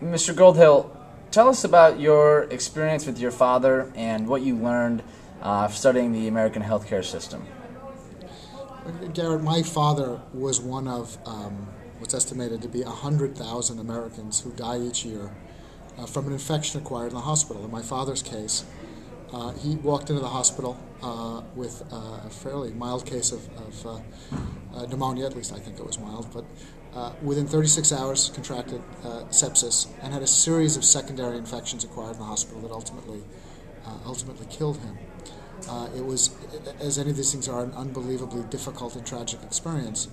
Mr. Goldhill, tell us about your experience with your father and what you learned studying the American healthcare system. Garrett, my father was one of what's estimated to be 100,000 Americans who die each year from an infection acquired in the hospital. In my father's case, he walked into the hospital with a fairly mild case of pneumonia, at least I think it was mild, but within 36 hours contracted sepsis and had a series of secondary infections acquired in the hospital that ultimately killed him. It was, as any of these things are, an unbelievably difficult and tragic experience.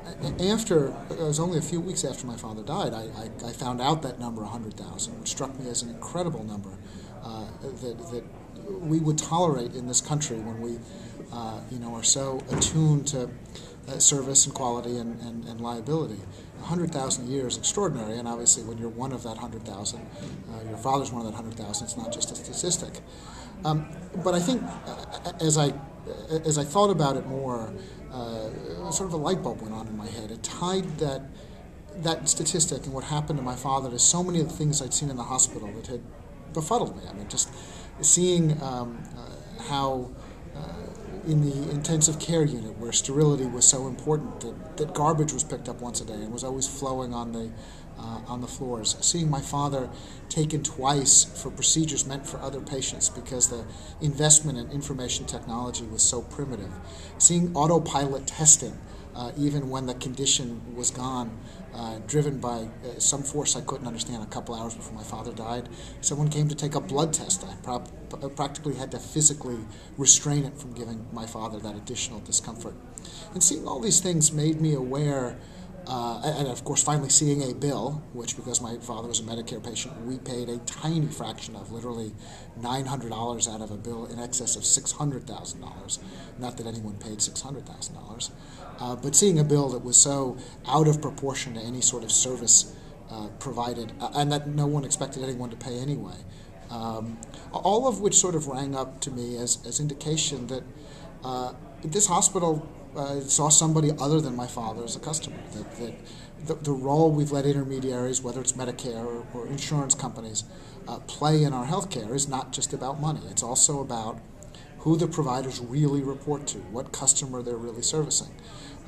It was only a few weeks after my father died, I found out that number, 100,000, which struck me as an incredible number that we would tolerate in this country when we are so attuned to service and quality and liability. 100,000 a year is extraordinary, and obviously when you're one of that 100,000, your father's one of that 100,000, it's not just a statistic. But I think as I thought about it more, sort of a light bulb went on in my head. It tied that statistic and what happened to my father to so many of the things I'd seen in the hospital that had befuddled me. I mean, just seeing how in the intensive care unit, where sterility was so important, that garbage was picked up once a day and was always flowing on the floors. Seeing my father taken twice for procedures meant for other patients because the investment in information technology was so primitive. Seeing autopilot testing, even when the condition was gone, driven by some force I couldn't understand. A couple hours before my father died, someone came to take a blood test. I practically had to physically restrain it from giving my father that additional discomfort. And seeing all these things made me aware, and of course finally seeing a bill, which because my father was a Medicare patient, we paid a tiny fraction of, literally $900 out of a bill in excess of $600,000. Not that anyone paid $600,000. But seeing a bill that was so out of proportion to any sort of service provided, and that no one expected anyone to pay anyway, all of which sort of rang up to me as indication that this hospital saw somebody other than my father as a customer, that the role we've let intermediaries, whether it's Medicare or insurance companies, play in our healthcare is not just about money. It's also about who the providers really report to, what customer they're really servicing.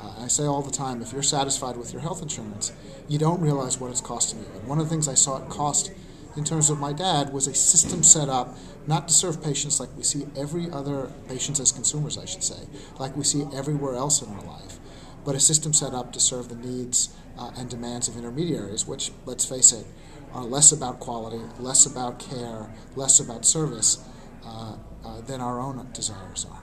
I say all the time, if you're satisfied with your health insurance, you don't realize what it's costing you. And one of the things I saw it cost in terms of my dad was a system set up not to serve patients like we see every other, patients as consumers I should say, like we see everywhere else in our life, but a system set up to serve the needs and demands of intermediaries, which, let's face it, are less about quality, less about care, less about service than our own desires are.